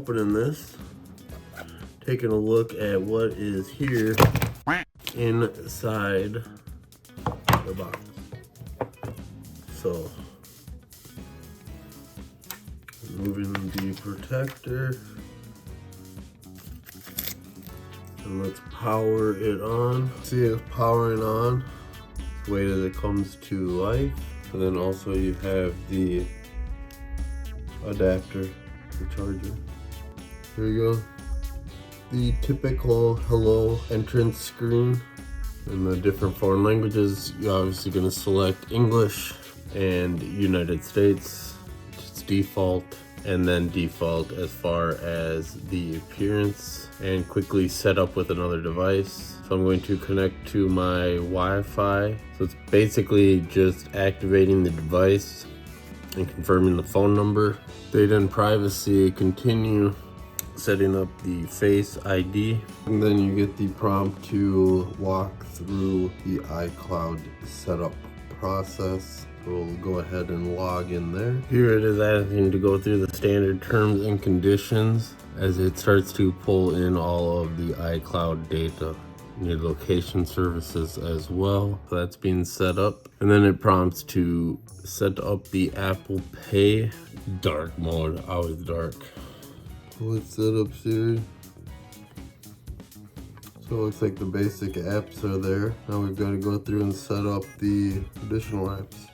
opening this, taking a look at what is here inside the box. So, removing the protector, and let's power it on. See it's powering on. Wait as it comes to life. And then also you have the adapter, the charger. Here you go. The typical hello entrance screen. In the different foreign languages, you're obviously going to select English and United States. It's default, and then default as far as the appearance, and quickly set up with another device. So I'm going to connect to my Wi-Fi. So it's basically just activating the device and confirming the phone number. Data and privacy, continue. Setting up the Face ID, and then you get the prompt to walk through the iCloud setup process. So we'll go ahead and log in there. Here it is asking to go through the standard terms and conditions as it starts to pull in all of the iCloud data. Your location services as well. So that's being set up, and then it prompts to set up the Apple Pay dark mode, always dark. Let's set up Siri. So it looks like the basic apps are there. Now we've got to go through and set up the additional apps.